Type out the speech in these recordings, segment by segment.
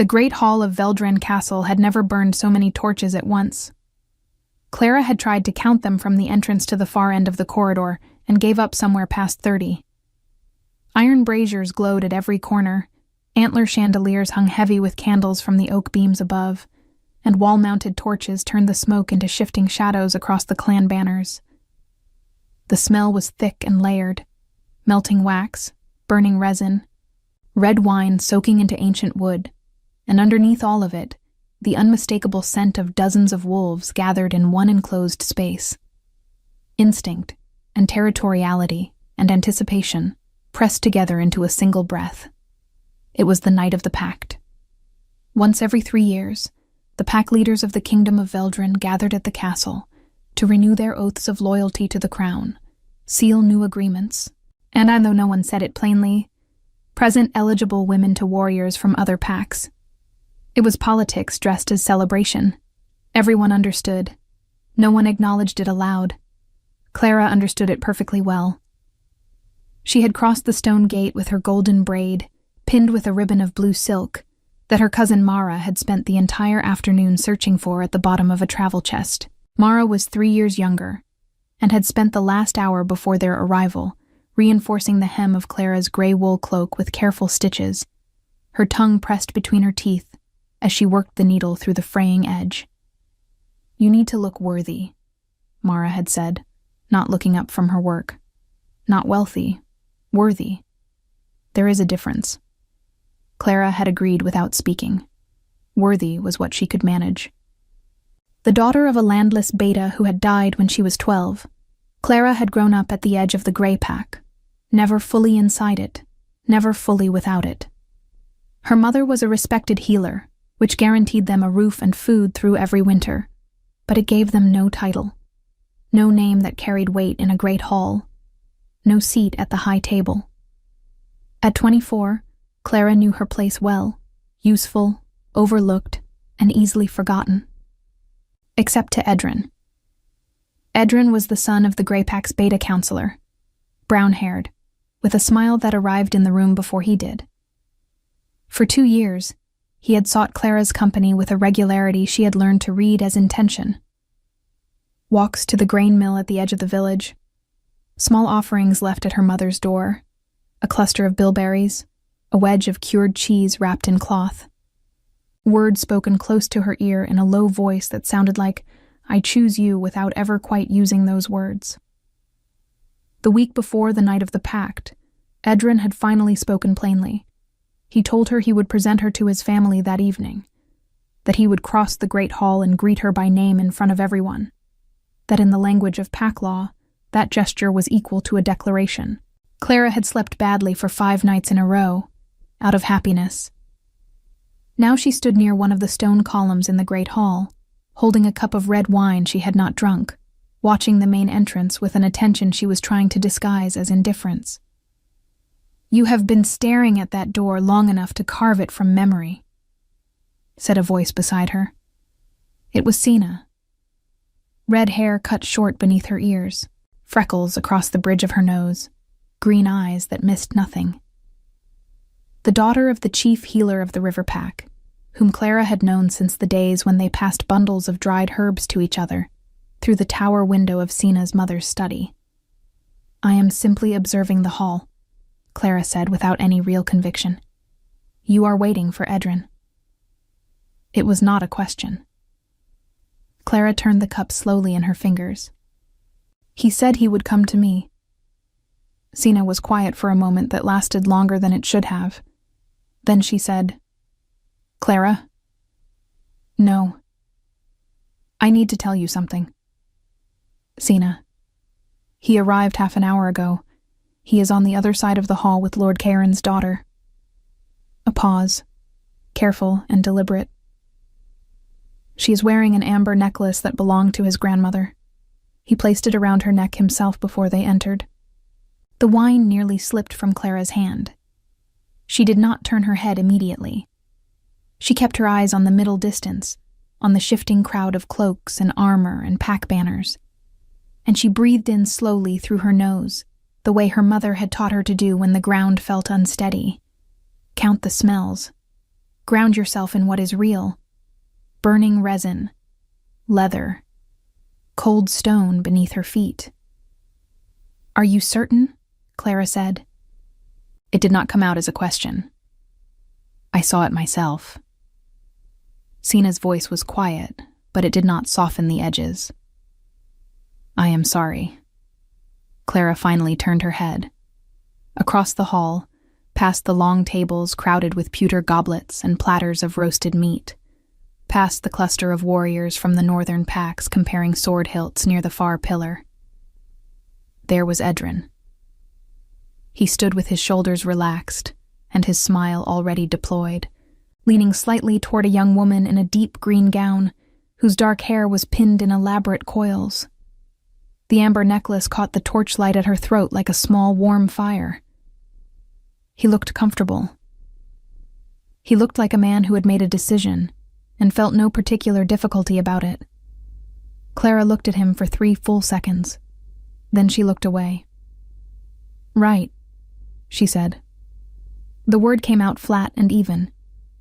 The great hall of Veldren Castle had never burned so many torches at once. Clara had tried to count them from the entrance to the far end of the corridor and gave up somewhere past 30. Iron braziers glowed at every corner, antler chandeliers hung heavy with candles from the oak beams above, and wall-mounted torches turned the smoke into shifting shadows across the clan banners. The smell was thick and layered, melting wax, burning resin, red wine soaking into ancient wood, and underneath all of it, the unmistakable scent of dozens of wolves gathered in one enclosed space. Instinct and territoriality and anticipation pressed together into a single breath. It was the night of the pact. Once every 3 years, the pack leaders of the Kingdom of Veldren gathered at the castle to renew their oaths of loyalty to the crown, seal new agreements, and though no one said it plainly, present eligible women to warriors from other packs. It was politics dressed as celebration. Everyone understood. No one acknowledged it aloud. Clara understood it perfectly well. She had crossed the stone gate with her golden braid, pinned with a ribbon of blue silk, that her cousin Mara had spent the entire afternoon searching for at the bottom of a travel chest. Mara was 3 years younger, and had spent the last hour before their arrival reinforcing the hem of Clara's gray wool cloak with careful stitches, her tongue pressed between her teeth as she worked the needle through the fraying edge. "You need to look worthy," Mara had said, not looking up from her work. "Not wealthy, worthy. There is a difference." Clara had agreed without speaking. Worthy was what she could manage. The daughter of a landless beta who had died when she was 12, Clara had grown up at the edge of the Grey Pack, never fully inside it, never fully without it. Her mother was a respected healer, which guaranteed them a roof and food through every winter, but it gave them no title, no name that carried weight in a great hall, no seat at the high table. At 24, Clara knew her place well, useful, overlooked, and easily forgotten. Except to Edrin. Edrin was the son of the Grey Pack's beta counselor, brown-haired, with a smile that arrived in the room before he did. For 2 years, he had sought Clara's company with a regularity she had learned to read as intention. Walks to the grain mill at the edge of the village, small offerings left at her mother's door, a cluster of bilberries, a wedge of cured cheese wrapped in cloth. Words spoken close to her ear in a low voice that sounded like, "I choose you," without ever quite using those words. The week before the night of the pact, Edrin had finally spoken plainly. He told her he would present her to his family that evening, that he would cross the great hall and greet her by name in front of everyone, that in the language of pack law, that gesture was equal to a declaration. Clara had slept badly for 5 nights in a row, out of happiness. Now she stood near one of the stone columns in the great hall, holding a cup of red wine she had not drunk, watching the main entrance with an attention she was trying to disguise as indifference. "You have been staring at that door long enough to carve it from memory," said a voice beside her. It was Sina. Red hair cut short beneath her ears, freckles across the bridge of her nose, green eyes that missed nothing. The daughter of the chief healer of the River Pack, whom Clara had known since the days when they passed bundles of dried herbs to each other through the tower window of Sina's mother's study. "I am simply observing the hall," Clara said without any real conviction. "You are waiting for Edrin." It was not a question. Clara turned the cup slowly in her fingers. "He said he would come to me." Sina was quiet for a moment that lasted longer than it should have. Then she said, "Clara?" "No. I need to tell you something." "Sina. He arrived half an hour ago. He is on the other side of the hall with Lord Cairn's daughter." A pause, careful and deliberate. "She is wearing an amber necklace that belonged to his grandmother. He placed it around her neck himself before they entered." The wine nearly slipped from Clara's hand. She did not turn her head immediately. She kept her eyes on the middle distance, on the shifting crowd of cloaks and armor and pack banners. And she breathed in slowly through her nose, the way her mother had taught her to do when the ground felt unsteady. Count the smells. Ground yourself in what is real. Burning resin, leather, cold stone beneath her feet. Are you certain? Clara said. It did not come out as a question. I saw it myself. Sina's voice was quiet, but it did not soften the edges. I am sorry. Clara finally turned her head. Across the hall, past the long tables crowded with pewter goblets and platters of roasted meat, past the cluster of warriors from the northern packs comparing sword hilts near the far pillar. There was Edrin. He stood with his shoulders relaxed and his smile already deployed, leaning slightly toward a young woman in a deep green gown whose dark hair was pinned in elaborate coils. The amber necklace caught the torchlight at her throat like a small warm fire. He looked comfortable. He looked like a man who had made a decision and felt no particular difficulty about it. Clara looked at him for 3 full seconds. Then she looked away. Right, she said. The word came out flat and even,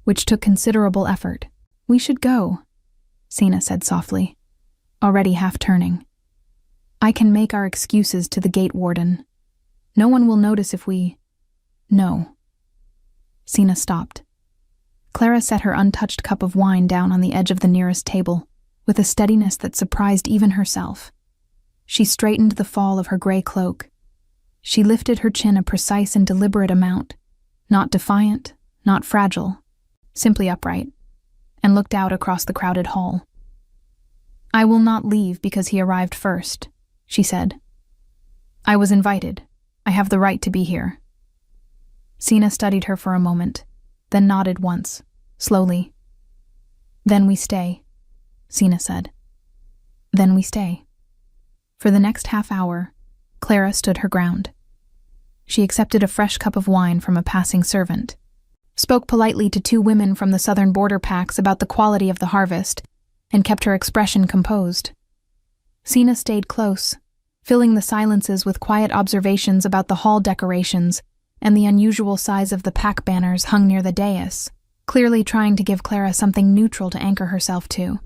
which took considerable effort. We should go, Sina said softly, already half turning. I can make our excuses to the gate warden. No one will notice if we... No. Sina stopped. Clara set her untouched cup of wine down on the edge of the nearest table, with a steadiness that surprised even herself. She straightened the fall of her gray cloak. She lifted her chin a precise and deliberate amount, not defiant, not fragile, simply upright, and looked out across the crowded hall. I will not leave because he arrived first, she said. I was invited. I have the right to be here. Sina studied her for a moment, then nodded once, slowly. Then we stay, Sina said. Then we stay. For the next half hour, Clara stood her ground. She accepted a fresh cup of wine from a passing servant, spoke politely to 2 women from the southern border packs about the quality of the harvest, and kept her expression composed. Sina stayed close, filling the silences with quiet observations about the hall decorations and the unusual size of the pack banners hung near the dais, clearly trying to give Clara something neutral to anchor herself to.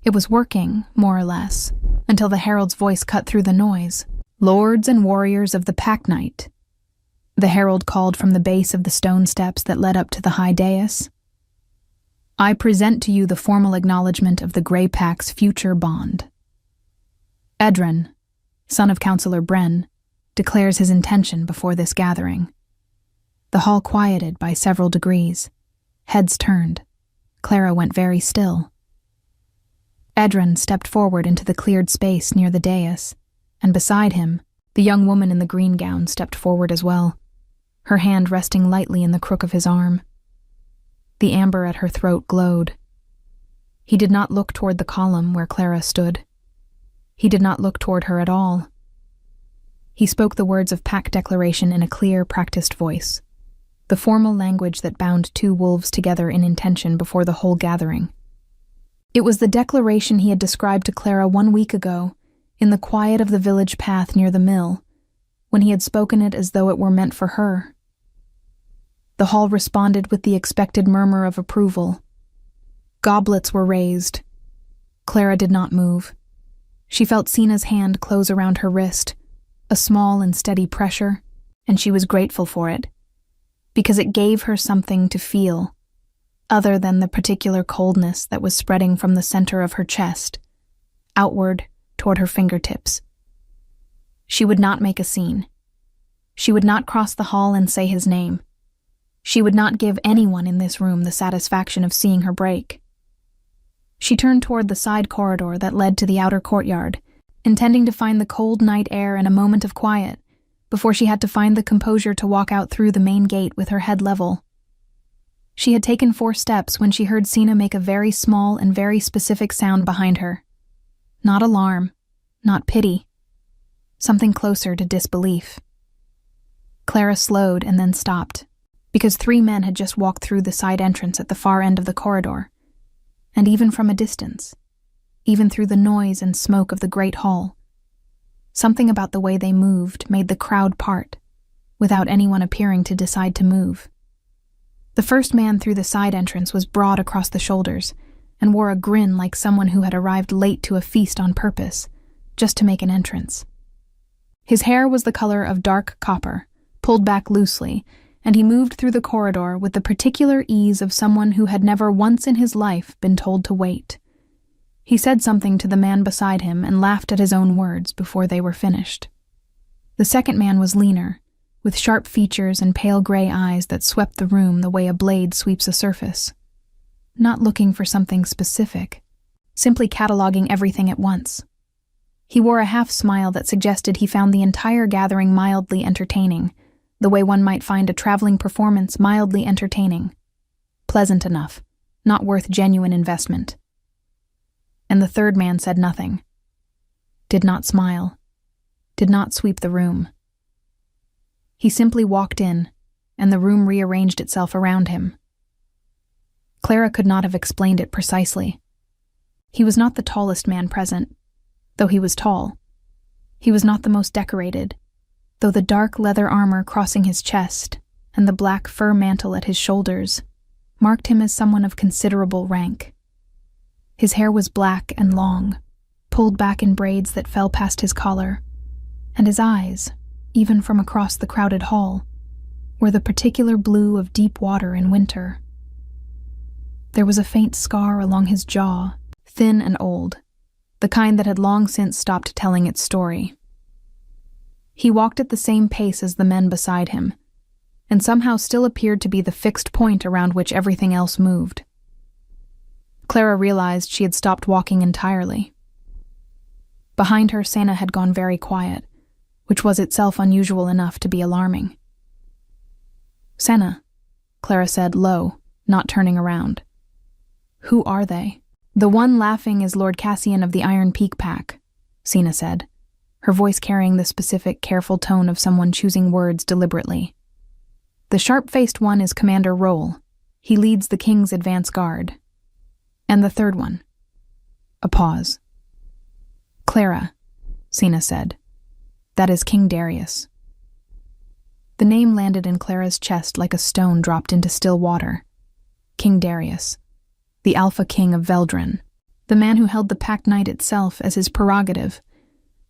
It was working, more or less, until the herald's voice cut through the noise. Lords and warriors of the pack night. The herald called from the base of the stone steps that led up to the high dais. I present to you the formal acknowledgement of the Grey Pack's future bond. Edrin, son of Councillor Bren, declares his intention before this gathering. The hall quieted by several degrees. Heads turned. Clara went very still. Edrin stepped forward into the cleared space near the dais, and beside him, the young woman in the green gown stepped forward as well, her hand resting lightly in the crook of his arm. The amber at her throat glowed. He did not look toward the column where Clara stood. He did not look toward her at all. He spoke the words of pack declaration in a clear, practiced voice, the formal language that bound 2 wolves together in intention before the whole gathering. It was the declaration he had described to Clara 1 week ago, in the quiet of the village path near the mill, when he had spoken it as though it were meant for her. The hall responded with the expected murmur of approval. Goblets were raised. Clara did not move. She felt Sina's hand close around her wrist, a small and steady pressure, and she was grateful for it, because it gave her something to feel, other than the particular coldness that was spreading from the center of her chest, outward toward her fingertips. She would not make a scene. She would not cross the hall and say his name. She would not give anyone in this room the satisfaction of seeing her break. She turned toward the side corridor that led to the outer courtyard, intending to find the cold night air and a moment of quiet, before she had to find the composure to walk out through the main gate with her head level. She had taken 4 steps when she heard Sina make a very small and very specific sound behind her. Not alarm, not pity. Something closer to disbelief. Clara slowed and then stopped, because 3 men had just walked through the side entrance at the far end of the corridor, and even from a distance, even through the noise and smoke of the great hall, something about the way they moved made the crowd part, without anyone appearing to decide to move. The first man through the side entrance was broad across the shoulders and wore a grin like someone who had arrived late to a feast on purpose, just to make an entrance. His hair was the color of dark copper, pulled back loosely, and he moved through the corridor with the particular ease of someone who had never once in his life been told to wait. He said something to the man beside him and laughed at his own words before they were finished. The second man was leaner, with sharp features and pale gray eyes that swept the room the way a blade sweeps a surface. Not looking for something specific, simply cataloging everything at once. He wore a half-smile that suggested he found the entire gathering mildly entertaining, the way one might find a traveling performance mildly entertaining. Pleasant enough, not worth genuine investment. And the third man said nothing. Did not smile. Did not sweep the room. He simply walked in, and the room rearranged itself around him. Clara could not have explained it precisely. He was not the tallest man present, though he was tall. He was not the most decorated, though the dark leather armor crossing his chest and the black fur mantle at his shoulders marked him as someone of considerable rank. His hair was black and long, pulled back in braids that fell past his collar, and his eyes, even from across the crowded hall, were the particular blue of deep water in winter. There was a faint scar along his jaw, thin and old, the kind that had long since stopped telling its story. He walked at the same pace as the men beside him, and somehow still appeared to be the fixed point around which everything else moved. Clara realized she had stopped walking entirely. Behind her, Sana had gone very quiet, which was itself unusual enough to be alarming. "Sana," Clara said low, not turning around. "Who are they?" "The one laughing is Lord Cassian of the Iron Peak Pack," Sina said, her voice carrying the specific, careful tone of someone choosing words deliberately. "The sharp-faced one is Commander Roll. He leads the King's advance guard. And the third one." A pause. "Clara," Sina said. "That is King Darius." The name landed in Clara's chest like a stone dropped into still water. King Darius, the Alpha King of Veldrin, the man who held the Pact Night itself as his prerogative,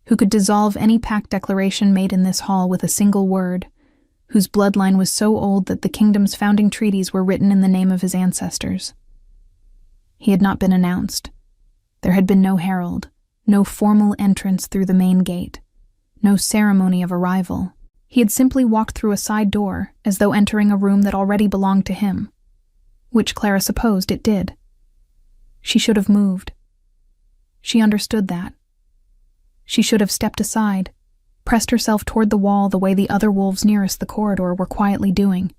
who could dissolve any pact declaration made in this hall with a single word, whose bloodline was so old that the kingdom's founding treaties were written in the name of his ancestors. He had not been announced. There had been no herald, no formal entrance through the main gate, no ceremony of arrival. He had simply walked through a side door as though entering a room that already belonged to him, which Clara supposed it did. She should have moved. She understood that. She should have stepped aside, pressed herself toward the wall the way the other wolves nearest the corridor were quietly doing,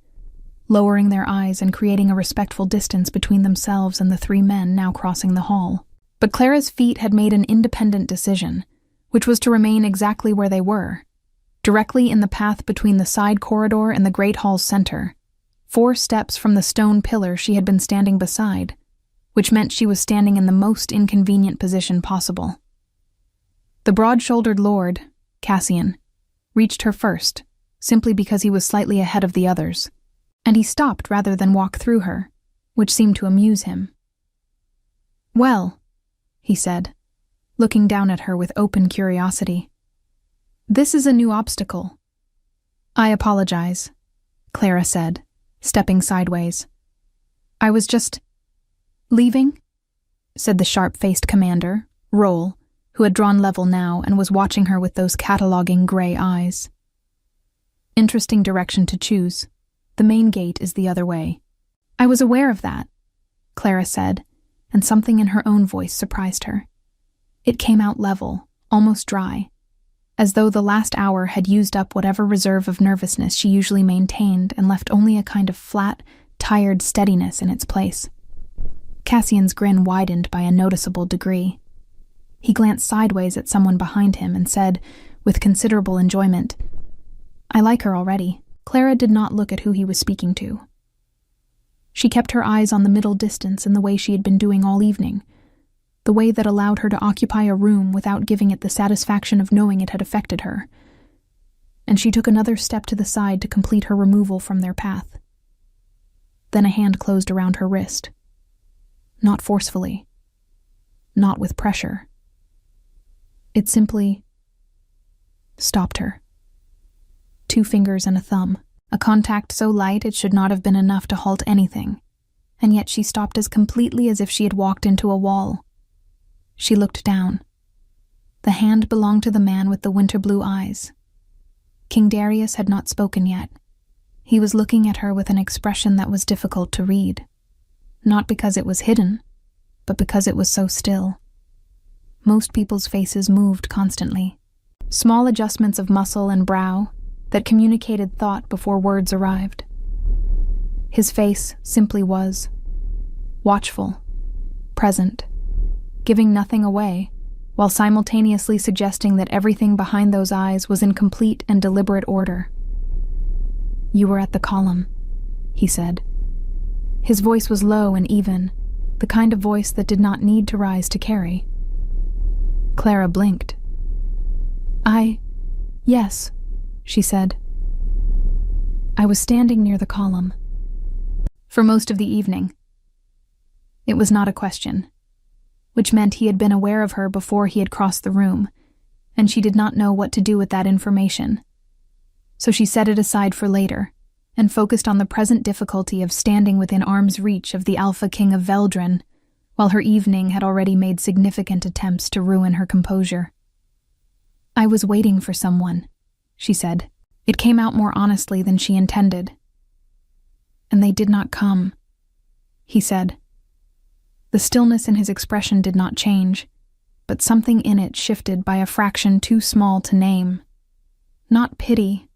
lowering their eyes and creating a respectful distance between themselves and the three men now crossing the hall. But Clara's feet had made an independent decision, which was to remain exactly where they were, directly in the path between the side corridor and the Great Hall's center, 4 steps from the stone pillar she had been standing beside, which meant she was standing in the most inconvenient position possible. The broad-shouldered lord, Cassian, reached her first, simply because he was slightly ahead of the others, and he stopped rather than walk through her, which seemed to amuse him. "Well," he said, looking down at her with open curiosity. "This is a new obstacle." "I apologize," Clara said, stepping sideways. "I was just leaving," said the sharp-faced commander, Roll, who had drawn level now and was watching her with those cataloging gray eyes. "Interesting direction to choose. The main gate is the other way." "I was aware of that," Clara said, and something in her own voice surprised her. It came out level, almost dry, as though the last hour had used up whatever reserve of nervousness she usually maintained and left only a kind of flat, tired steadiness in its place. Cassian's grin widened by a noticeable degree. He glanced sideways at someone behind him and said, with considerable enjoyment, "I like her already." Clara did not look at who he was speaking to. She kept her eyes on the middle distance in the way she had been doing all evening, the way that allowed her to occupy a room without giving it the satisfaction of knowing it had affected her. And she took another step to the side to complete her removal from their path. Then a hand closed around her wrist. Not forcefully. Not with pressure. It simply stopped her. 2 fingers and a thumb, a contact so light it should not have been enough to halt anything, and yet she stopped as completely as if she had walked into a wall. She looked down. The hand belonged to the man with the winter blue eyes. King Darius had not spoken yet. He was looking at her with an expression that was difficult to read, not because it was hidden, but because it was so still. Most people's faces moved constantly, small adjustments of muscle and brow that communicated thought before words arrived. His face simply was watchful, present, giving nothing away, while simultaneously suggesting that everything behind those eyes was in complete and deliberate order. "You were at the column," he said. His voice was low and even, the kind of voice that did not need to rise to carry. Clara blinked. Yes, she said. "I was standing near the column." For most of the evening. It was not a question, which meant he had been aware of her before he had crossed the room, and she did not know what to do with that information. So she set it aside for later, and focused on the present difficulty of standing within arm's reach of the AlphaKing of Veldren, while her evening had already made significant attempts to ruin her composure. "I was waiting for someone," she said. It came out more honestly than she intended. "And they did not come," he said. The stillness in his expression did not change, but something in it shifted by a fraction too small to name. Not pity,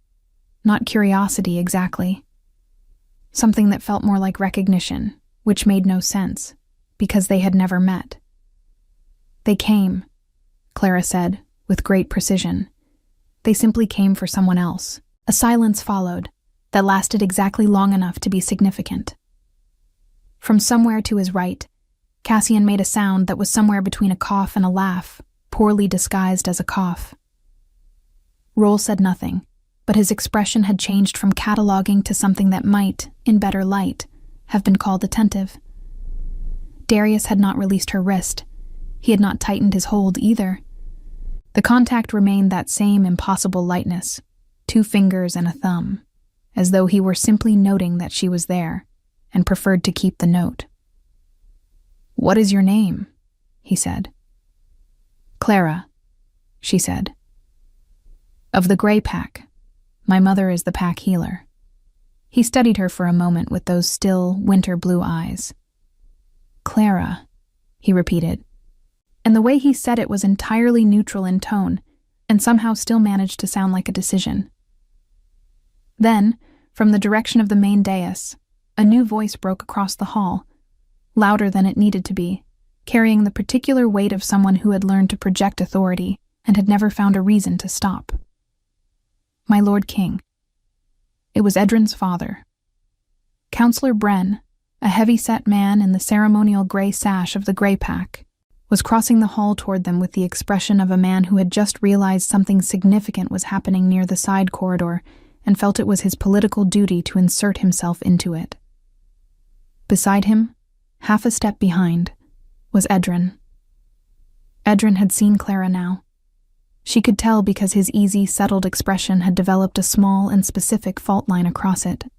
not curiosity exactly. Something that felt more like recognition, which made no sense, because they had never met. "They came," Clara said, with great precision. "They simply came for someone else." A silence followed, that lasted exactly long enough to be significant. From somewhere to his right, Cassian made a sound that was somewhere between a cough and a laugh, poorly disguised as a cough. Roll said nothing, but his expression had changed from cataloging to something that might, in better light, have been called attentive. Darius had not released her wrist. He had not tightened his hold either. The contact remained that same impossible lightness, 2 fingers and a thumb, as though he were simply noting that she was there, and preferred to keep the note. "What is your name?" he said. "Clara," she said. "Of the Grey Pack. My mother is the pack healer." He studied her for a moment with those still, winter blue eyes. "Clara," he repeated, and the way he said it was entirely neutral in tone, and somehow still managed to sound like a decision. Then, from the direction of the main dais, a new voice broke across the hall, louder than it needed to be, carrying the particular weight of someone who had learned to project authority and had never found a reason to stop. "My Lord King." It was Edrin's father. Counselor Bren, a heavy-set man in the ceremonial gray sash of the Grey Pack, was crossing the hall toward them with the expression of a man who had just realized something significant was happening near the side corridor and felt it was his political duty to insert himself into it. Beside him, half a step behind, was Edrin. Edrin had seen Clara now. She could tell because his easy, settled expression had developed a small and specific fault line across it,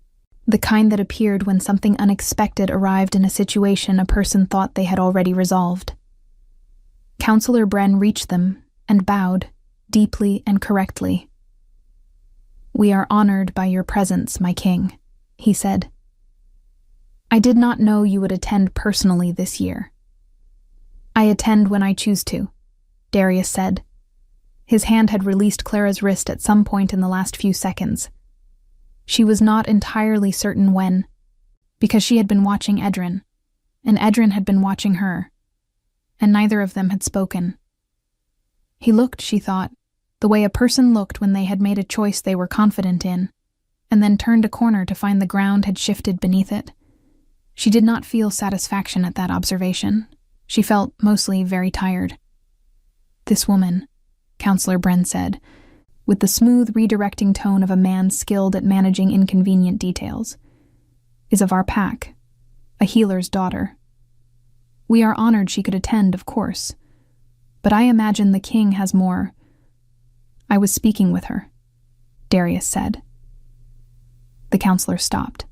the kind that appeared when something unexpected arrived in a situation a person thought they had already resolved. Counselor Bren reached them and bowed, deeply and correctly. "We are honored by your presence, my king," he said. "I did not know you would attend personally this year." "I attend when I choose to," Darius said. His hand had released Clara's wrist at some point in the last few seconds. She was not entirely certain when, because she had been watching Edrin, and Edrin had been watching her, and neither of them had spoken. He looked, she thought, the way a person looked when they had made a choice they were confident in, and then turned a corner to find the ground had shifted beneath it. She did not feel satisfaction at that observation. She felt mostly very tired. "This woman," Counselor Bren said, with the smooth, redirecting tone of a man skilled at managing inconvenient details. is of our pack, a healer's daughter. We are honored she could attend, of course, but I imagine the king has more. I was speaking with her, Darius said. The counselor stopped.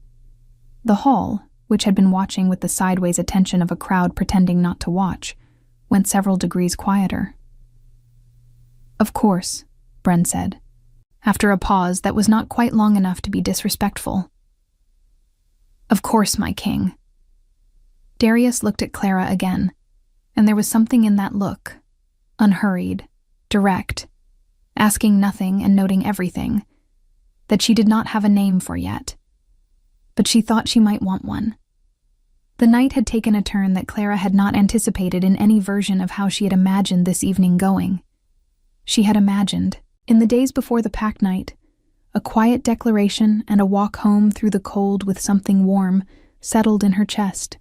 The hall, which had been watching with the sideways attention of a crowd pretending not to watch, went several degrees quieter. Of course, Bren said, after a pause that was not quite long enough to be disrespectful. Of course, my king. Darius looked at Clara again, and there was something in that look, unhurried, direct, asking nothing and noting everything, that she did not have a name for yet. But she thought she might want one. The night had taken a turn that Clara had not anticipated in any version of how she had imagined this evening going. She had imagined, in the days before the pack night, a quiet declaration and a walk home through the cold with something warm settled in her chest.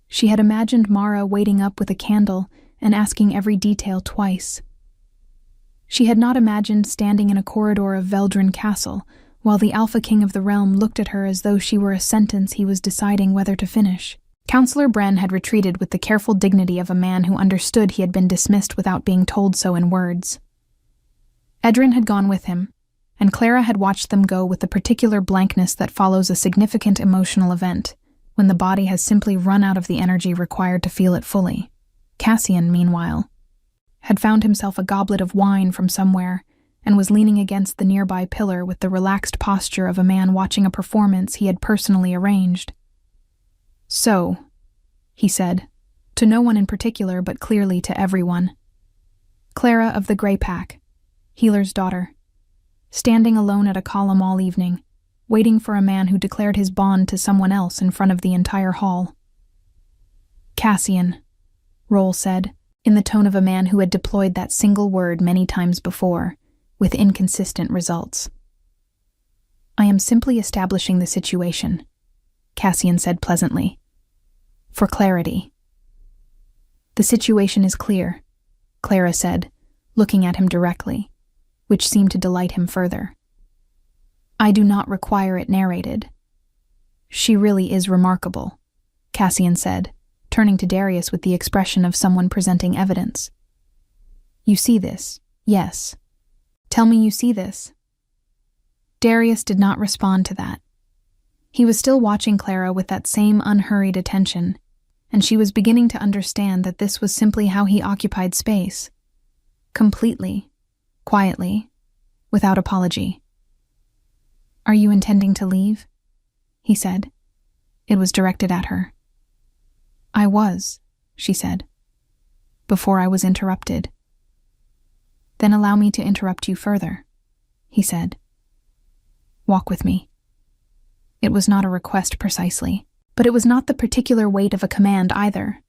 She had imagined Mara waiting up with a candle and asking every detail twice. She had not imagined standing in a corridor of Veldrin Castle while the Alpha King of the realm looked at her as though she were a sentence he was deciding whether to finish. Counselor Bren had retreated with the careful dignity of a man who understood he had been dismissed without being told so in words. Edrin had gone with him, and Clara had watched them go with the particular blankness that follows a significant emotional event, when the body has simply run out of the energy required to feel it fully. Cassian, meanwhile, had found himself a goblet of wine from somewhere and was leaning against the nearby pillar with the relaxed posture of a man watching a performance he had personally arranged. So, he said, to no one in particular but clearly to everyone. Clara of the Grey Pack, healer's daughter, standing alone at a column all evening, waiting for a man who declared his bond to someone else in front of the entire hall. Cassian, Roll said, in the tone of a man who had deployed that single word many times before, with inconsistent results. I am simply establishing the situation, Cassian said pleasantly. For clarity. The situation is clear, Clara said, looking at him directly, which seemed to delight him further. I do not require it narrated. She really is remarkable, Cassian said, turning to Darius with the expression of someone presenting evidence. You see this, yes. Tell me you see this. Darius did not respond to that. He was still watching Clara with that same unhurried attention, and she was beginning to understand that this was simply how he occupied space. Completely, quietly, without apology. Are you intending to leave? He said. It was directed at her. I was, she said, before I was interrupted. Then allow me to interrupt you further, he said. Walk with me. It was not a request precisely, but it was not the particular weight of a command either.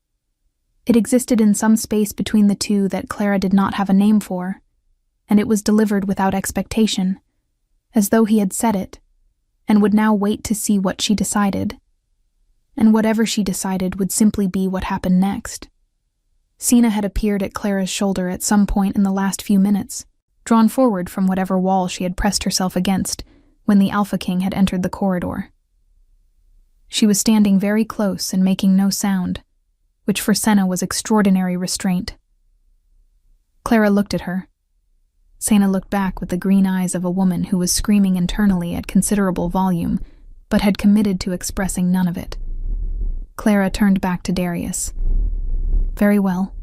It existed in some space between the two that Clara did not have a name for, and it was delivered without expectation, as though he had said it, and would now wait to see what she decided. And whatever she decided would simply be what happened next. Sina had appeared at Clara's shoulder at some point in the last few minutes, drawn forward from whatever wall she had pressed herself against when the Alpha King had entered the corridor. She was standing very close and making no sound, which for Senna was extraordinary restraint. Clara looked at her. Sena looked back with the green eyes of a woman who was screaming internally at considerable volume, but had committed to expressing none of it. Clara turned back to Darius. Very well,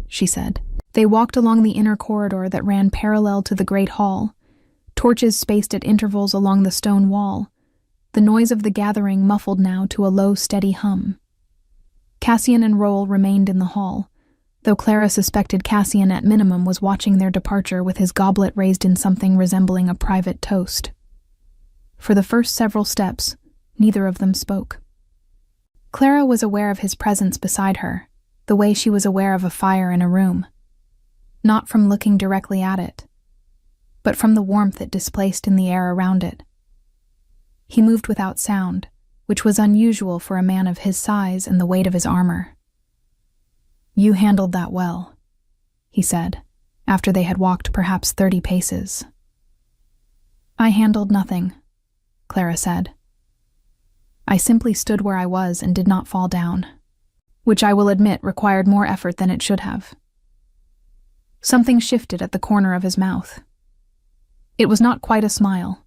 she said. They walked along the inner corridor that ran parallel to the great hall, torches spaced at intervals along the stone wall, the noise of the gathering muffled now to a low, steady hum. Cassian and Roll remained in the hall, though Clara suspected Cassian at minimum was watching their departure with his goblet raised in something resembling a private toast. For the first several steps, neither of them spoke. Clara was aware of his presence beside her, the way she was aware of a fire in a room. Not from looking directly at it, but from the warmth it displaced in the air around it. He moved without sound, which was unusual for a man of his size and the weight of his armor. You handled that well, he said, after they had walked perhaps 30 paces. I handled nothing, Clara said. I simply stood where I was and did not fall down, which I will admit required more effort than it should have. Something shifted at the corner of his mouth. It was not quite a smile.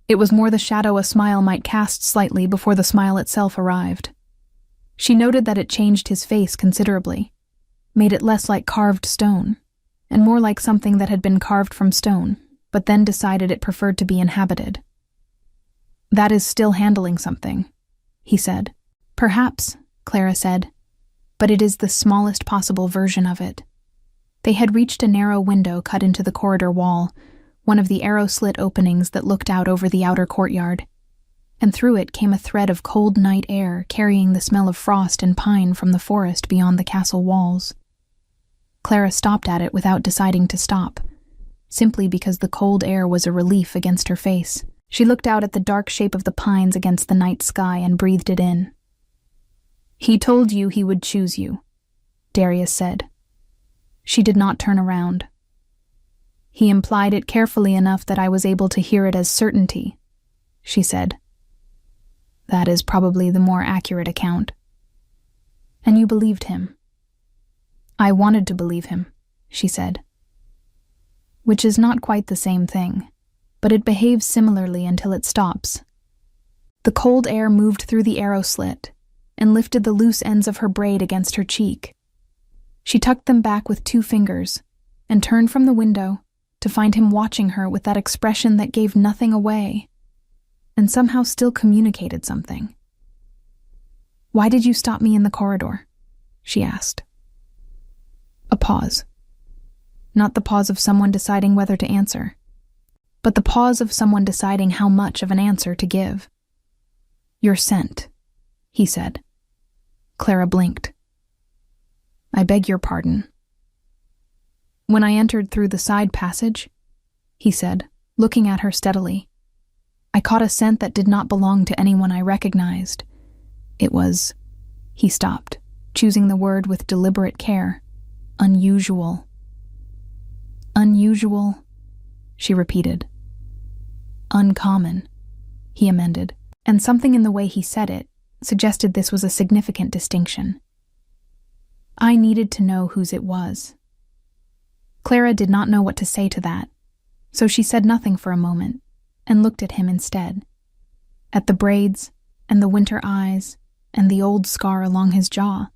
It was more the shadow a smile might cast slightly before the smile itself arrived. She noted that it changed his face considerably, made it less like carved stone, and more like something that had been carved from stone, but then decided it preferred to be inhabited. "That is still handling something," he said. "Perhaps," Clara said, "but it is the smallest possible version of it." They had reached a narrow window cut into the corridor wall, one of the arrow-slit openings that looked out over the outer courtyard, and through it came a thread of cold night air carrying the smell of frost and pine from the forest beyond the castle walls. Clara stopped at it without deciding to stop, simply because the cold air was a relief against her face. She looked out at the dark shape of the pines against the night sky and breathed it in. "He told you he would choose you," Darius said. She did not turn around. "He implied it carefully enough that I was able to hear it as certainty," she said. "That is probably the more accurate account." "And you believed him?" "I wanted to believe him," she said. "Which is not quite the same thing, but it behaves similarly until it stops." The cold air moved through the arrow slit and lifted the loose ends of her braid against her cheek. She tucked them back with 2 fingers and turned from the window to find him watching her with that expression that gave nothing away and somehow still communicated something. "Why did you stop me in the corridor?" she asked. A pause. Not the pause of someone deciding whether to answer, but the pause of someone deciding how much of an answer to give. "You're sent," he said. Clara blinked. "I beg your pardon." "When I entered through the side passage," he said, looking at her steadily, "I caught a scent that did not belong to anyone I recognized. It was—" He stopped, choosing the word with deliberate care. "Unusual." "Unusual," she repeated. "Uncommon," he amended, and something in the way he said it suggested this was a significant distinction. "I needed to know whose it was." Clara did not know what to say to that, so she said nothing for a moment and looked at him instead, at the braids and the winter eyes and the old scar along his jaw,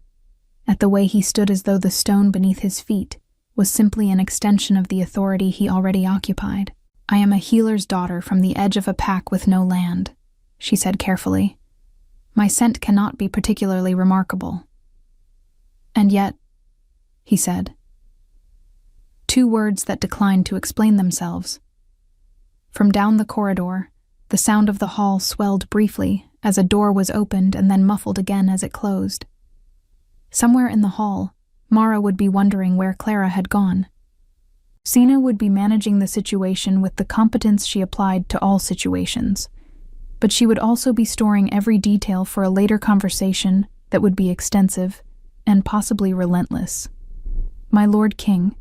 at the way he stood as though the stone beneath his feet was simply an extension of the authority he already occupied. "I am a healer's daughter from the edge of a pack with no land," she said carefully. "My scent cannot be particularly remarkable." "And yet," he said. 2 words that declined to explain themselves. From down the corridor, the sound of the hall swelled briefly as a door was opened and then muffled again as it closed. Somewhere in the hall, Mara would be wondering where Clara had gone. Sina would be managing the situation with the competence she applied to all situations, but she would also be storing every detail for a later conversation that would be extensive and possibly relentless. "My Lord King,"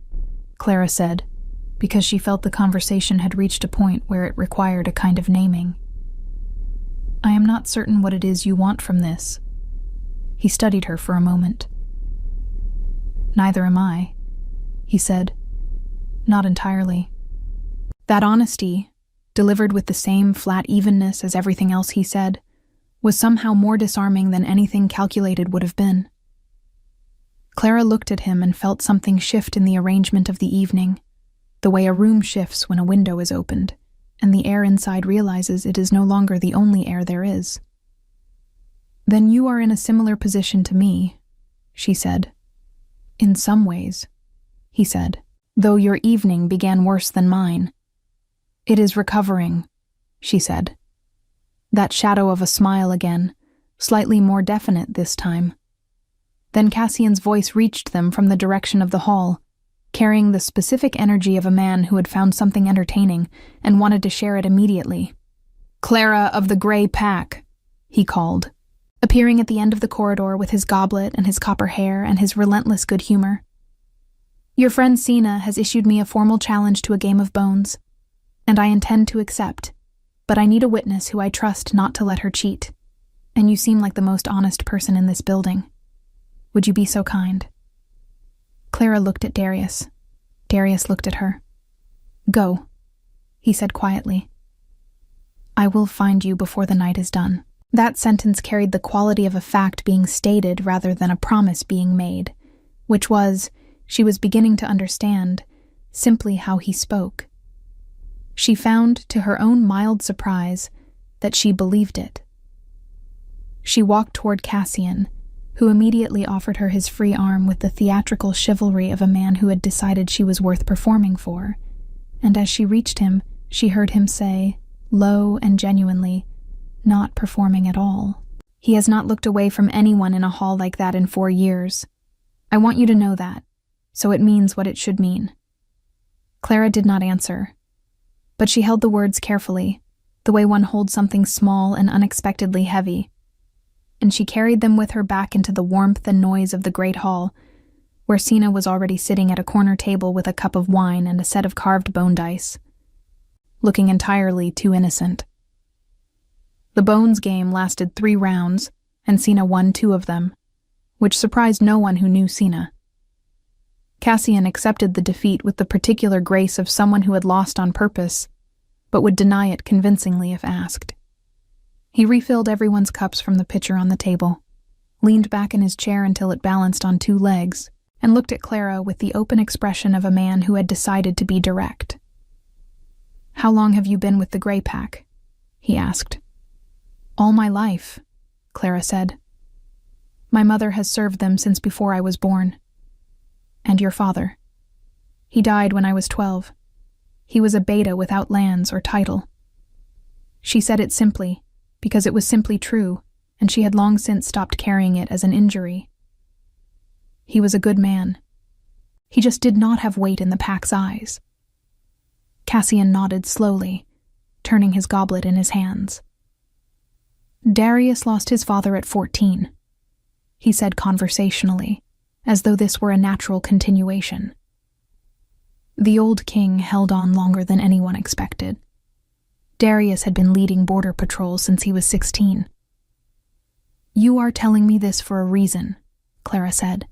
Clara said, because she felt the conversation had reached a point where it required a kind of naming. "I am not certain what it is you want from this." He studied her for a moment. "Neither am I," he said. "Not entirely." That honesty, delivered with the same flat evenness as everything else he said, was somehow more disarming than anything calculated would have been. Clara looked at him and felt something shift in the arrangement of the evening, the way a room shifts when a window is opened, and the air inside realizes it is no longer the only air there is. "Then you are in a similar position to me," she said. "In some ways," he said, "though your evening began worse than mine." "It is recovering," she said. That shadow of a smile again, slightly more definite this time. Then Cassian's voice reached them from the direction of the hall, carrying the specific energy of a man who had found something entertaining and wanted to share it immediately. "Clara of the Grey Pack," he called, appearing at the end of the corridor with his goblet and his copper hair and his relentless good humor. "Your friend Sina has issued me a formal challenge to a game of bones, and I intend to accept, but I need a witness who I trust not to let her cheat." And you seem like the most honest person in this building. Would you be so kind?" Clara looked at Darius. Darius looked at her. "Go," he said quietly. "I will find you before the night is done." That sentence carried the quality of a fact being stated rather than a promise being made, which was, she was beginning to understand, simply how he spoke. She found, to her own mild surprise, that she believed it. She walked toward Cassian, who immediately offered her his free arm with the theatrical chivalry of a man who had decided she was worth performing for, and as she reached him, she heard him say, low and genuinely, "Not performing at all. He has not looked away from anyone in a hall like that in 4 years. I want you to know that, so it means what it should mean." Clara did not answer, but she held the words carefully, the way one holds something small and unexpectedly heavy, and she carried them with her back into the warmth and noise of the great hall, where Sina was already sitting at a corner table with a cup of wine and a set of carved bone dice, looking entirely too innocent. The bones game lasted 3 rounds, and Sina won 2 of them, which surprised no one who knew Sina. Cassian accepted the defeat with the particular grace of someone who had lost on purpose, but would deny it convincingly if asked. He refilled everyone's cups from the pitcher on the table, leaned back in his chair until it balanced on 2 legs, and looked at Clara with the open expression of a man who had decided to be direct. "How long have you been with the Grey Pack?" he asked. "All my life," Clara said. "My mother has served them since before I was born." "And your father?" "He died when I was 12. He was a beta without lands or title." She said it simply, because it was simply true, and she had long since stopped carrying it as an injury. "He was a good man. He just did not have weight in the Pack's eyes." Cassian nodded slowly, turning his goblet in his hands. "Darius lost his father at 14, he said conversationally, as though this were a natural continuation. "The old king held on longer than anyone expected. Darius had been leading border patrols since he was 16. "You are telling me this for a reason," Clara said.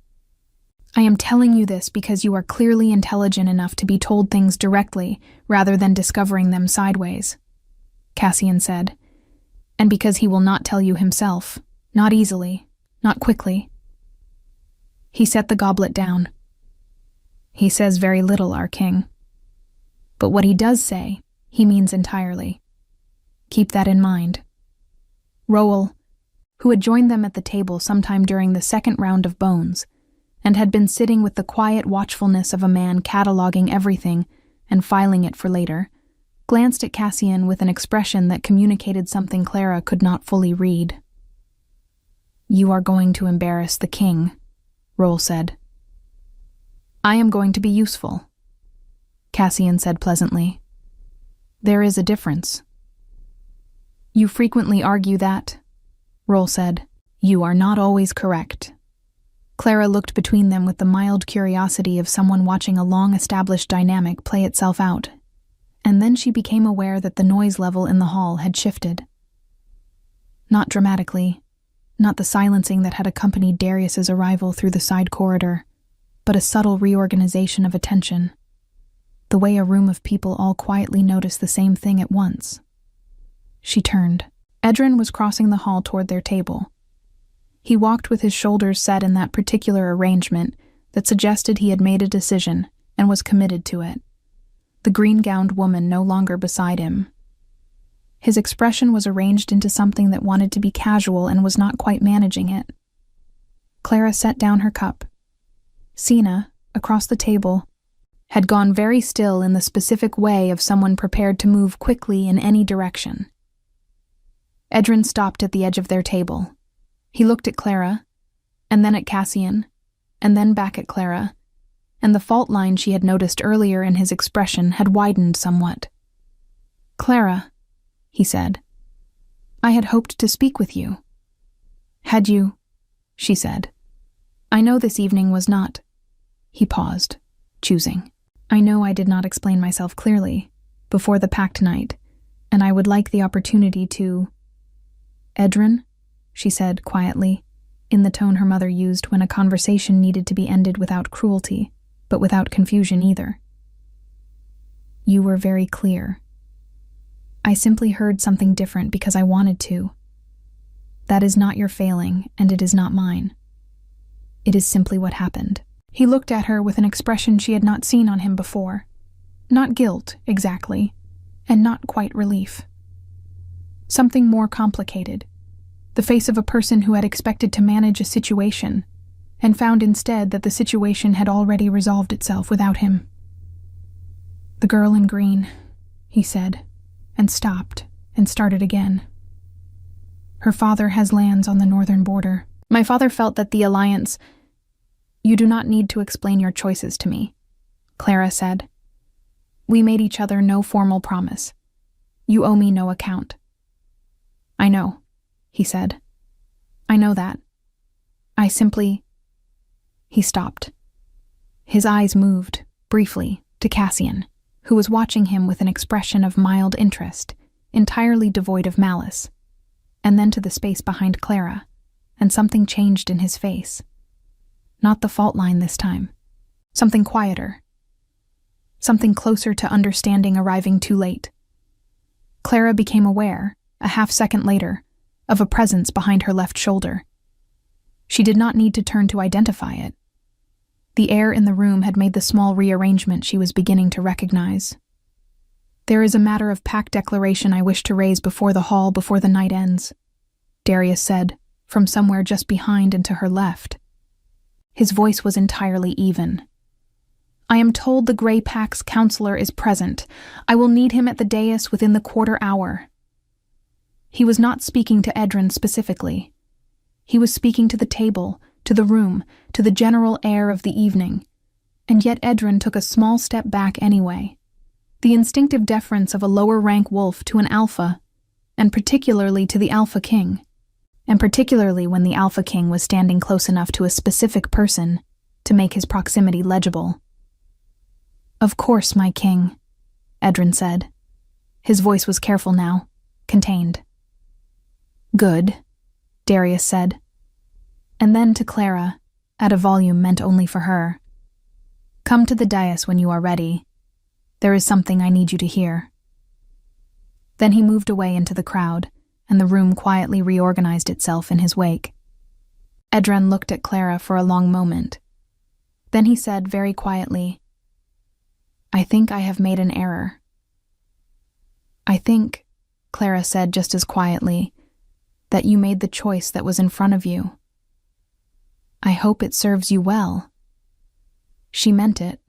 "I am telling you this because you are clearly intelligent enough to be told things directly rather than discovering them sideways," Cassian said, "and because he will not tell you himself, not easily, not quickly." He set the goblet down. "He says very little, our king. But what he does say, he means entirely. Keep that in mind." Rowell, who had joined them at the table sometime during the 2nd round of bones, and had been sitting with the quiet watchfulness of a man cataloging everything and filing it for later, glanced at Cassian with an expression that communicated something Clara could not fully read. "You are going to embarrass the king," Rowell said. "I am going to be useful," Cassian said pleasantly. "There is a difference." "You frequently argue that," Rowell said. "You are not always correct." Clara looked between them with the mild curiosity of someone watching a long-established dynamic play itself out, and then she became aware that the noise level in the hall had shifted. Not dramatically, not the silencing that had accompanied Darius's arrival through the side corridor, but a subtle reorganization of attention, the way a room of people all quietly notice the same thing at once. She turned. Edrin was crossing the hall toward their table. He walked with his shoulders set in that particular arrangement that suggested he had made a decision and was committed to it, the green-gowned woman no longer beside him. His expression was arranged into something that wanted to be casual and was not quite managing it. Clara set down her cup. Sina, across the table, had gone very still in the specific way of someone prepared to move quickly in any direction. Edrin stopped at the edge of their table. He looked at Clara, and then at Cassian, and then back at Clara, and the fault line she had noticed earlier in his expression had widened somewhat. "Clara," he said, "I had hoped to speak with you." "Had you?" she said. "I know this evening was not." He paused, choosing. "I know I did not explain myself clearly before the pact night, and I would like the opportunity to—" "Edrin," she said quietly, in the tone her mother used when a conversation needed to be ended without cruelty, but without confusion either. You were very clear. I simply heard something different because I wanted to. That is not your failing, and it is not mine. It is simply what happened. He looked at her with an expression she had not seen on him before. Not guilt, exactly, and not quite relief. Something more complicated. The face of a person who had expected to manage a situation, and found instead that the situation had already resolved itself without him. The girl in green, he said, and stopped, and started again. Her father has lands on the northern border. My father felt that the alliance— You do not need to explain your choices to me, Clara said. We made each other no formal promise. You owe me no account. I know, he said. I know that. I simply— He stopped. His eyes moved, briefly, to Cassian, who was watching him with an expression of mild interest, entirely devoid of malice, and then to the space behind Clara, and something changed in his face. Not the fault line this time. Something quieter. Something closer to understanding arriving too late. Clara became aware, a half-second later, of a presence behind her left shoulder. She did not need to turn to identify it. The air in the room had made the small rearrangement she was beginning to recognize. There is a matter of pact declaration I wish to raise before the hall before the night ends, Darius said, from somewhere just behind and to her left. His voice was entirely even. I am told the Grey Pack's counselor is present. I will need him at the dais within the quarter hour. He was not speaking to Edrin specifically. He was speaking to the table, to the room, to the general air of the evening, and yet Edrin took a small step back anyway. The instinctive deference of a lower-rank wolf to an alpha, and particularly to the AlphaKing, and particularly when the AlphaKing was standing close enough to a specific person to make his proximity legible. Of course, my king, Edrin said. His voice was careful now, contained. Good, Darius said. And then to Clara, at a volume meant only for her. Come to the dais when you are ready. There is something I need you to hear. Then he moved away into the crowd, and the room quietly reorganized itself in his wake. Edrin looked at Clara for a long moment. Then he said very quietly, I think I have made an error. I think, Clara said just as quietly, that you made the choice that was in front of you. I hope it serves you well. She meant it.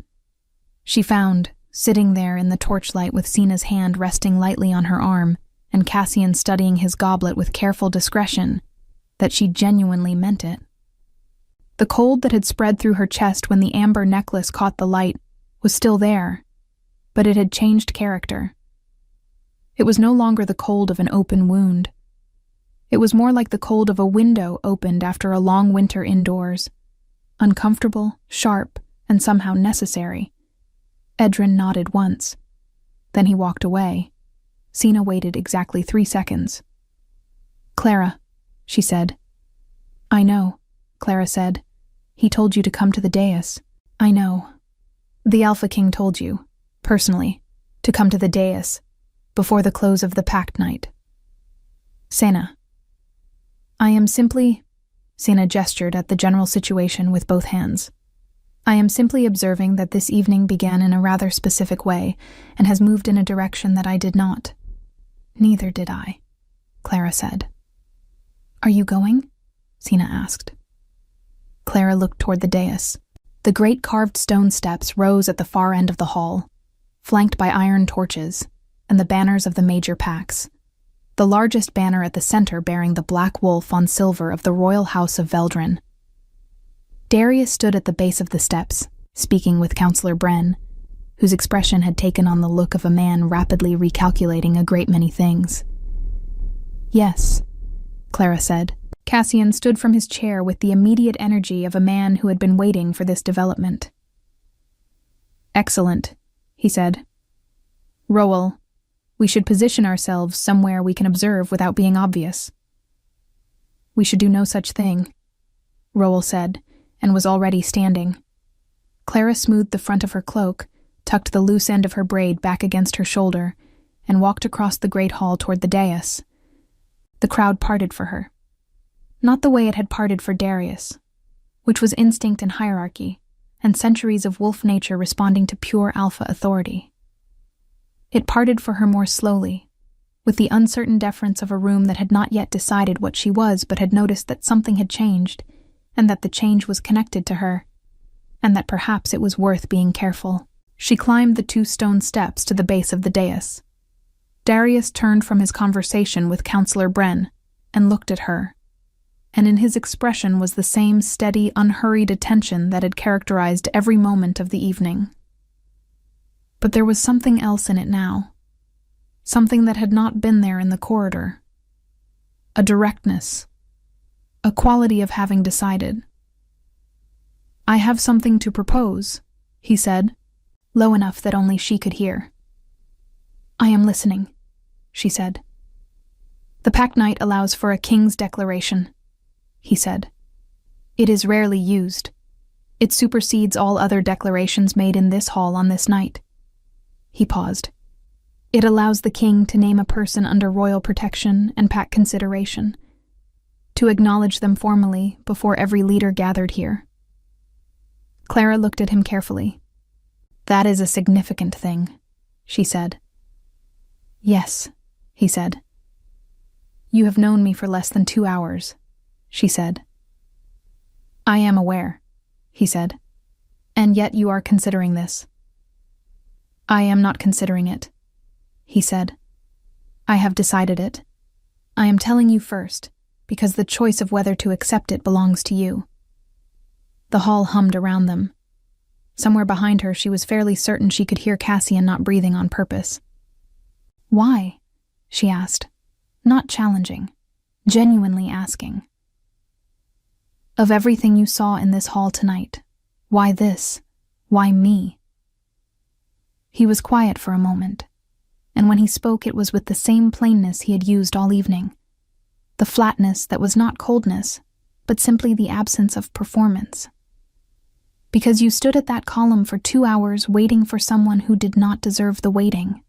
She found, sitting there in the torchlight with Sina's hand resting lightly on her arm, and Cassian studying his goblet with careful discretion, that she genuinely meant it. The cold that had spread through her chest when the amber necklace caught the light was still there, but it had changed character. It was no longer the cold of an open wound. It was more like the cold of a window opened after a long winter indoors. Uncomfortable, sharp, and somehow necessary. Edrin nodded once. Then he walked away. Sina waited exactly 3 seconds. Clara, she said. I know, Clara said. He told you to come to the dais. I know. The AlphaKing told you, personally, to come to the dais, before the close of the pact night. Sina. I am simply— Sina gestured at the general situation with both hands. I am simply observing that this evening began in a rather specific way, and has moved in a direction that I did not. Neither did I, Clara said. Are you going? Sina asked. Clara looked toward the dais. The great carved stone steps rose at the far end of the hall, flanked by iron torches, and the banners of the major packs. The largest banner at the center bearing the black wolf on silver of the royal house of Veldrin. Darius stood at the base of the steps, speaking with Counselor Bren, whose expression had taken on the look of a man rapidly recalculating a great many things. Yes, Clara said. Cassian stood from his chair with the immediate energy of a man who had been waiting for this development. Excellent, he said. Rowell, we should position ourselves somewhere we can observe without being obvious. We should do no such thing, Rowell said, and was already standing. Clara smoothed the front of her cloak, tucked the loose end of her braid back against her shoulder, and walked across the great hall toward the dais. The crowd parted for her. Not the way it had parted for Darius, which was instinct and hierarchy, and centuries of wolf nature responding to pure alpha authority. It parted for her more slowly, with the uncertain deference of a room that had not yet decided what she was but had noticed that something had changed, and that the change was connected to her, and that perhaps it was worth being careful. She climbed the 2 stone steps to the base of the dais. Darius turned from his conversation with Counselor Bren and looked at her, and in his expression was the same steady, unhurried attention that had characterized every moment of the evening. But there was something else in it now, something that had not been there in the corridor. A directness, a quality of having decided. "I have something to propose," he said, low enough that only she could hear. "I am listening," she said. "The Pack Knight allows for a king's declaration," he said. "It is rarely used. It supersedes all other declarations made in this hall on this night." He paused. "It allows the king to name a person under royal protection and pack consideration, to acknowledge them formally before every leader gathered here." Clara looked at him carefully. "That is a significant thing," she said. "Yes," he said. "You have known me for less than 2 hours," she said. "I am aware," he said. "And yet you are considering this." "I am not considering it," he said. "I have decided it. I am telling you first, because the choice of whether to accept it belongs to you." The hall hummed around them. Somewhere behind her, she was fairly certain she could hear Cassian not breathing on purpose. "Why?" she asked, not challenging, genuinely asking. "Of everything you saw in this hall tonight, why this? Why me?" He was quiet for a moment, and when he spoke it was with the same plainness he had used all evening. The flatness that was not coldness, but simply the absence of performance. "Because you stood at that column for 2 hours waiting for someone who did not deserve the waiting,"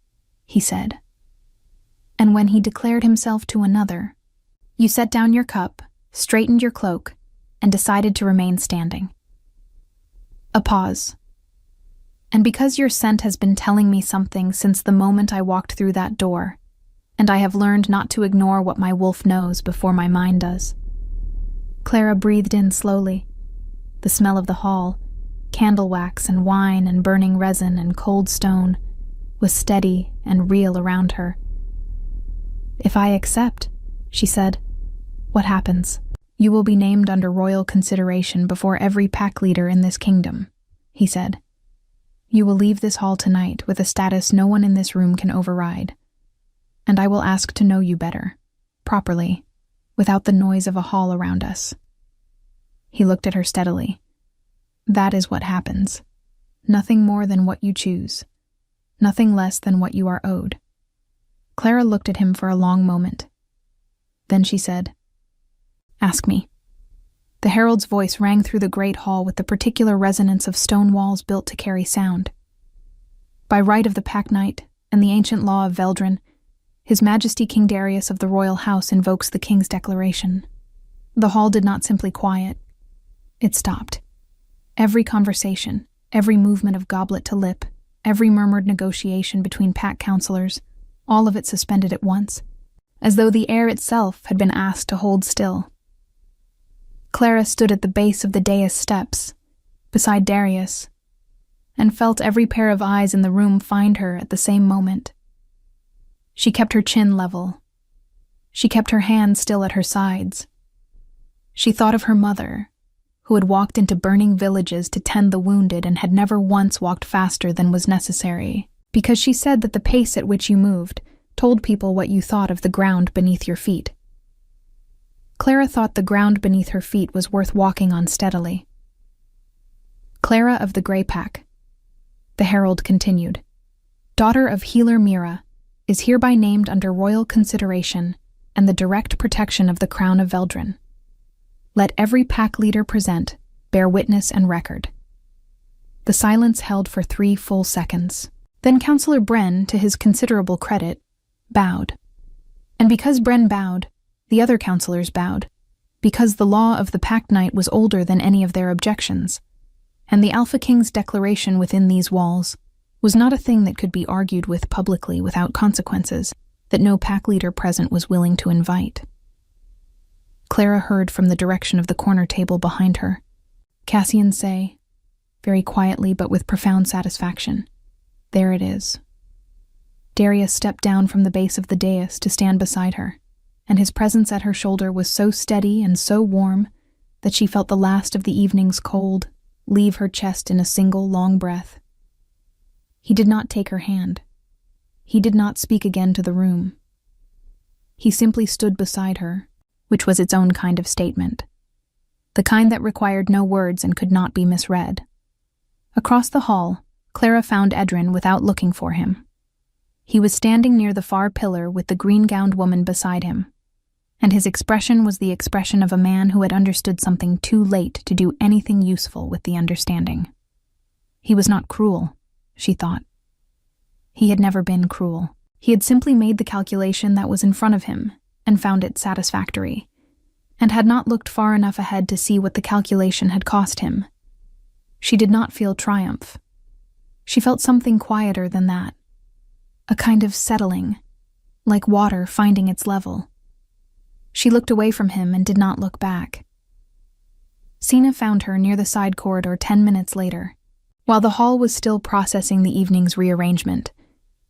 he said. "And when he declared himself to another, you set down your cup, straightened your cloak, and decided to remain standing." A pause. "And because your scent has been telling me something since the moment I walked through that door, and I have learned not to ignore what my wolf knows before my mind does." Clara breathed in slowly. The smell of the hall, candle wax and wine and burning resin and cold stone, was steady and real around her. "If I accept," she said, "what happens? You will be named under royal consideration before every pack leader in this kingdom," he said. "You will leave this hall tonight with a status no one in this room can override. And I will ask to know you better, properly, without the noise of a hall around us." He looked at her steadily. "That is what happens. Nothing more than what you choose. Nothing less than what you are owed." Clara looked at him for a long moment. Then she said, "Ask me." The herald's voice rang through the great hall with the particular resonance of stone walls built to carry sound. "By right of the Pack Knight and the ancient law of Veldrin, His Majesty King Darius of the royal house invokes the king's declaration." The hall did not simply quiet. It stopped. Every conversation, every movement of goblet to lip, every murmured negotiation between pack counselors, all of it suspended at once, as though the air itself had been asked to hold still. Clara stood at the base of the dais steps, beside Darius, and felt every pair of eyes in the room find her at the same moment. She kept her chin level. She kept her hands still at her sides. She thought of her mother, who had walked into burning villages to tend the wounded and had never once walked faster than was necessary, because she said that the pace at which you moved told people what you thought of the ground beneath your feet. Clara thought the ground beneath her feet was worth walking on steadily. "Clara of the Grey Pack," the herald continued, "daughter of Healer Mira, is hereby named under royal consideration and the direct protection of the crown of Veldrin. Let every pack leader present, bear witness and record. The silence held for 3 full seconds. Then Counselor Bren, to his considerable credit, bowed. And because Bren bowed, the other counselors bowed, because the law of the Pact Knight was older than any of their objections, and the Alpha King's declaration within these walls was not a thing that could be argued with publicly without consequences that no pack leader present was willing to invite. Clara heard from the direction of the corner table behind her Cassian say, very quietly but with profound satisfaction, "There it is." Darius stepped down from the base of the dais to stand beside her, and his presence at her shoulder was so steady and so warm that she felt the last of the evening's cold leave her chest in a single long breath. He did not take her hand. He did not speak again to the room. He simply stood beside her, which was its own kind of statement, the kind that required no words and could not be misread. Across the hall, Clara found Edrin without looking for him. He was standing near the far pillar with the green-gowned woman beside him, and his expression was the expression of a man who had understood something too late to do anything useful with the understanding. He was not cruel, she thought. He had never been cruel. He had simply made the calculation that was in front of him and found it satisfactory, and had not looked far enough ahead to see what the calculation had cost him. She did not feel triumph. She felt something quieter than that, a kind of settling, like water finding its level. She looked away from him and did not look back. Sina found her near the side corridor 10 minutes later, while the hall was still processing the evening's rearrangement,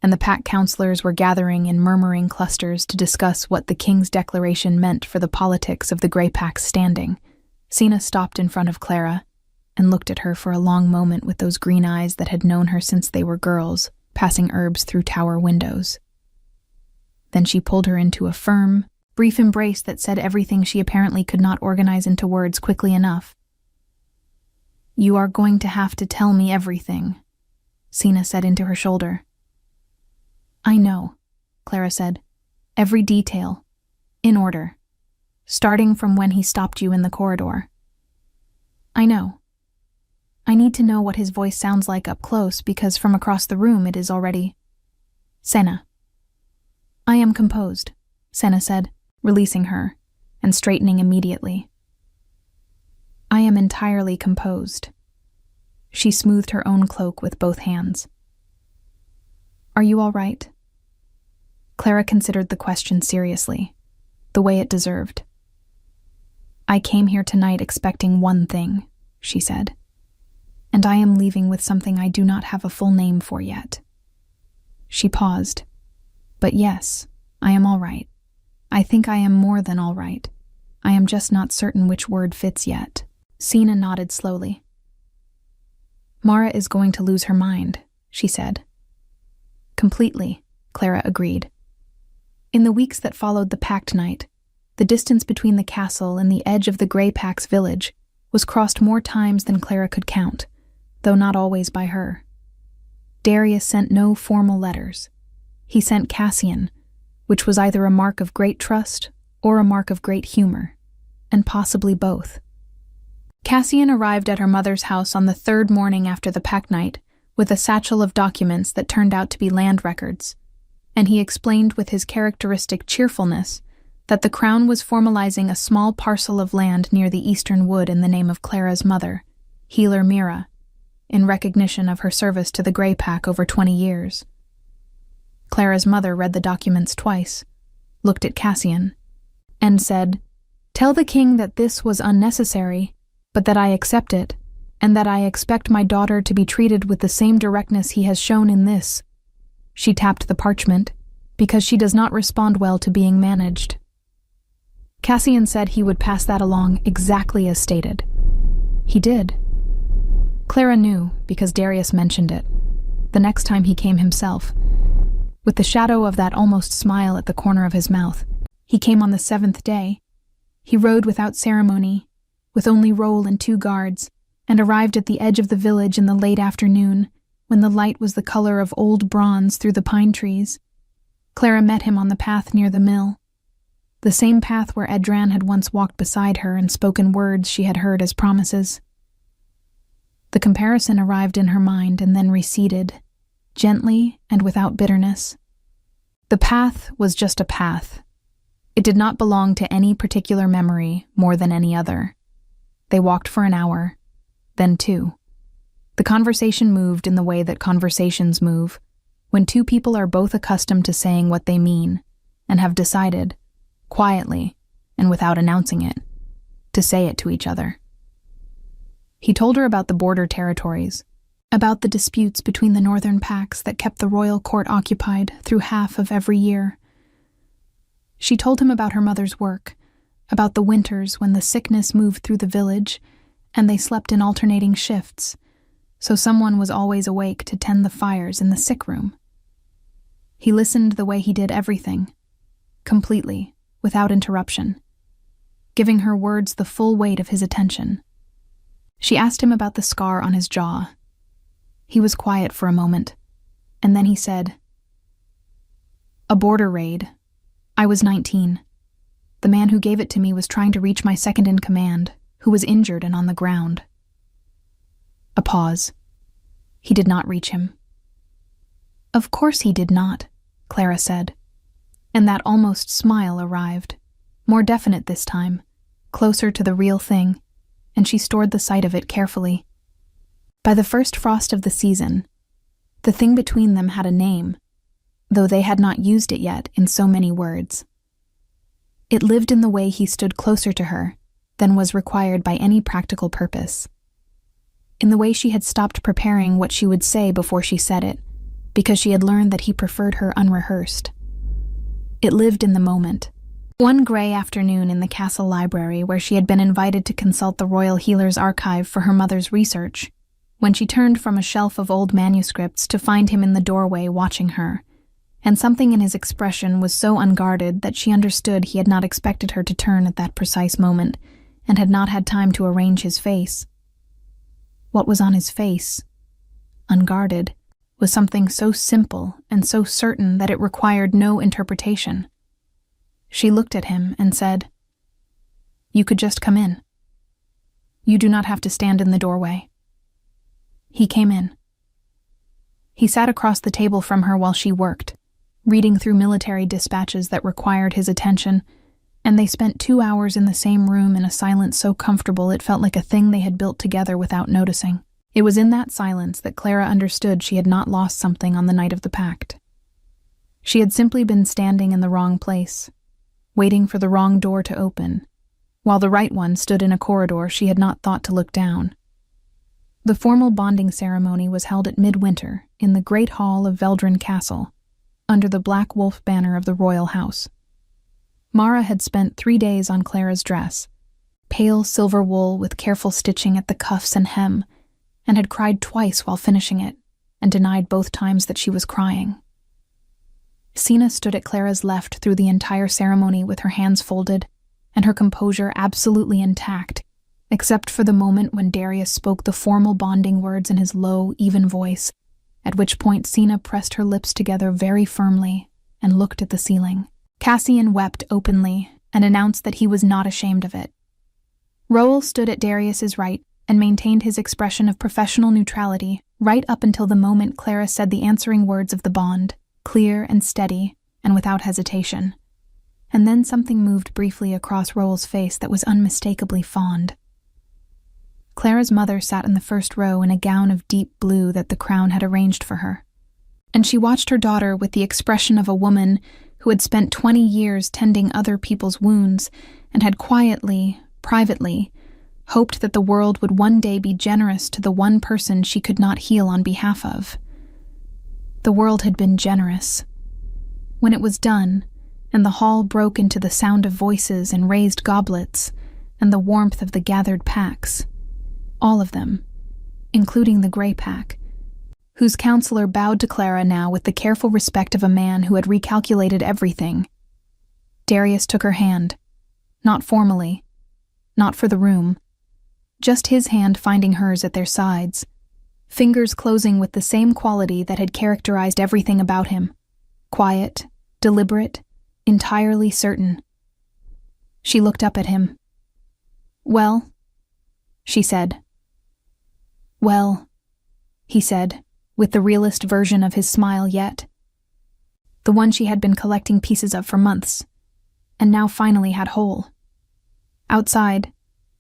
and the pack counselors were gathering in murmuring clusters to discuss what the King's declaration meant for the politics of the Grey Pack's standing. Sina stopped in front of Clara and looked at her for a long moment with those green eyes that had known her since they were girls, passing herbs through tower windows. Then she pulled her into a firm, brief embrace that said everything she apparently could not organize into words quickly enough. "You are going to have to tell me everything," Sina said into her shoulder. "I know," Clara said. "Every detail. In order. Starting from when he stopped you in the corridor. I know. I need to know what his voice sounds like up close because from across the room it is already—" "Senna." "I am composed," Senna said, releasing her and straightening immediately. "I am entirely composed." She smoothed her own cloak with both hands. "Are you all right?" Clara considered the question seriously, the way it deserved. "I came here tonight expecting one thing," she said, "and I am leaving with something I do not have a full name for yet." She paused. "But yes, I am all right. I think I am more than all right. I am just not certain which word fits yet." Sina nodded slowly. "Mara is going to lose her mind," she said. "Completely," Clara agreed. In the weeks that followed the Pact Night, the distance between the castle and the edge of the Grey Pack's village was crossed more times than Clara could count, though not always by her. Darius sent no formal letters. He sent Cassian, which was either a mark of great trust or a mark of great humor, and possibly both. Cassian arrived at her mother's house on the 3rd morning after the Pact Night with a satchel of documents that turned out to be land records, and he explained with his characteristic cheerfulness that the Crown was formalizing a small parcel of land near the Eastern Wood in the name of Clara's mother, Healer Mira, in recognition of her service to the Grey Pack over 20 years. Clara's mother read the documents twice, looked at Cassian, and said, "Tell the king that this was unnecessary, but that I accept it, and that I expect my daughter to be treated with the same directness he has shown in this." She tapped the parchment, because she does not respond well to being managed. Cassian said he would pass that along exactly as stated. He did. Clara knew, because Darius mentioned it, the next time he came himself, with the shadow of that almost smile at the corner of his mouth. He came on the 7th day. He rode without ceremony, with only Roll and 2 guards, and arrived at the edge of the village in the late afternoon, when the light was the color of old bronze through the pine trees. Clara met him on the path near the mill. The same path where Edran had once walked beside her and spoken words she had heard as promises. The comparison arrived in her mind and then receded, gently and without bitterness. The path was just a path. It did not belong to any particular memory more than any other. They walked for an hour, then 2. The conversation moved in the way that conversations move, when two people are both accustomed to saying what they mean and have decided, quietly and without announcing it, to say it to each other. He told her about the border territories, about the disputes between the northern packs that kept the royal court occupied through half of every year. She told him about her mother's work, about the winters when the sickness moved through the village and they slept in alternating shifts, so someone was always awake to tend the fires in the sick room. He listened the way he did everything, completely, without interruption, giving her words the full weight of his attention. She asked him about the scar on his jaw. He was quiet for a moment, and then he said, "A border raid. I was 19. The man who gave it to me was trying to reach my second-in-command, who was injured and on the ground." A pause. He did not reach him. "Of course he did not," Clara said, and that almost smile arrived, more definite this time, closer to the real thing, and she stored the sight of it carefully. By the first frost of the season, the thing between them had a name, though they had not used it yet in so many words. It lived in the way he stood closer to her than was required by any practical purpose, in the way she had stopped preparing what she would say before she said it, because she had learned that he preferred her unrehearsed. It lived in the moment. One gray afternoon in the castle library, where she had been invited to consult the royal healer's archive for her mother's research, when she turned from a shelf of old manuscripts to find him in the doorway watching her, and something in his expression was so unguarded that she understood he had not expected her to turn at that precise moment, and had not had time to arrange his face. What was on his face, unguarded, was something so simple and so certain that it required no interpretation. She looked at him and said, "You could just come in. You do not have to stand in the doorway." He came in. He sat across the table from her while she worked, reading through military dispatches that required his attention, and they spent 2 hours in the same room in a silence so comfortable it felt like a thing they had built together without noticing. It was in that silence that Clara understood she had not lost something on the night of the pact. She had simply been standing in the wrong place, waiting for the wrong door to open, while the right one stood in a corridor she had not thought to look down. The formal bonding ceremony was held at midwinter in the great hall of Veldrin Castle, under the black wolf banner of the royal house. Mara had spent 3 days on Clara's dress, pale silver wool with careful stitching at the cuffs and hem, and had cried twice while finishing it, and denied both times that she was crying. Sina stood at Clara's left through the entire ceremony with her hands folded, and her composure absolutely intact, except for the moment when Darius spoke the formal bonding words in his low, even voice, at which point Sina pressed her lips together very firmly and looked at the ceiling. Cassian wept openly and announced that he was not ashamed of it. Rowell stood at Darius's right and maintained his expression of professional neutrality right up until the moment Clara said the answering words of the bond, clear and steady and without hesitation. And then something moved briefly across Rowell's face that was unmistakably fond. Clara's mother sat in the first row in a gown of deep blue that the crown had arranged for her, and she watched her daughter with the expression of a woman who had spent 20 years tending other people's wounds and had quietly, privately, hoped that the world would one day be generous to the one person she could not heal on behalf of. The world had been generous. When it was done, and the hall broke into the sound of voices and raised goblets, and the warmth of the gathered packs, all of them, including the Grey Pack, whose counselor bowed to Clara now with the careful respect of a man who had recalculated everything. Darius took her hand, not formally, not for the room, just his hand finding hers at their sides, fingers closing with the same quality that had characterized everything about him, quiet, deliberate, entirely certain, She looked up at him. "Well?" she said. "Well," he said, with the realest version of his smile yet. The one she had been collecting pieces of for months, and now finally had whole. Outside,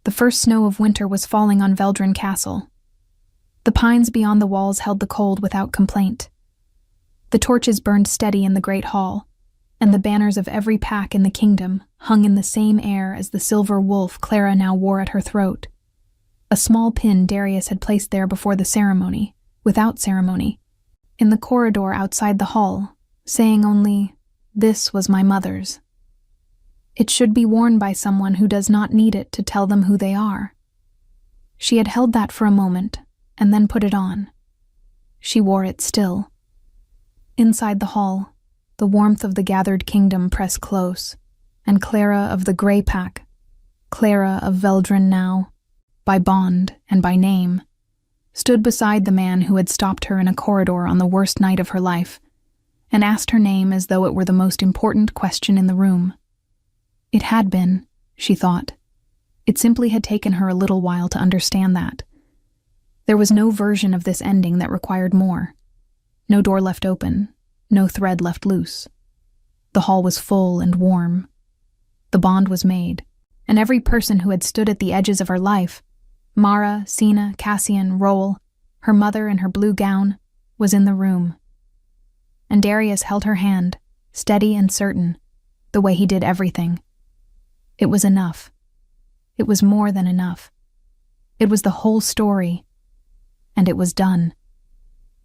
the first snow of winter was falling on Veldren Castle. The pines beyond the walls held the cold without complaint. The torches burned steady in the great hall, and the banners of every pack in the kingdom hung in the same air as the silver wolf Clara now wore at her throat. A small pin Darius had placed there before the ceremony, without ceremony, in the corridor outside the hall, saying only, "This was my mother's." It should be worn by someone who does not need it to tell them who they are. She had held that for a moment, and then put it on. She wore it still. Inside the hall, the warmth of the gathered kingdom pressed close, and Clara of the Grey Pack, Clara of Veldren now, by bond and by name, stood beside the man who had stopped her in a corridor on the worst night of her life, and asked her name as though it were the most important question in the room. It had been, she thought. It simply had taken her a little while to understand that. There was no version of this ending that required more. No door left open, no thread left loose. The hall was full and warm. The bond was made, and every person who had stood at the edges of her life, Mara, Sina, Cassian, Roel, her mother in her blue gown, was in the room. And Darius held her hand, steady and certain, the way he did everything. It was enough. It was more than enough. It was the whole story, and it was done.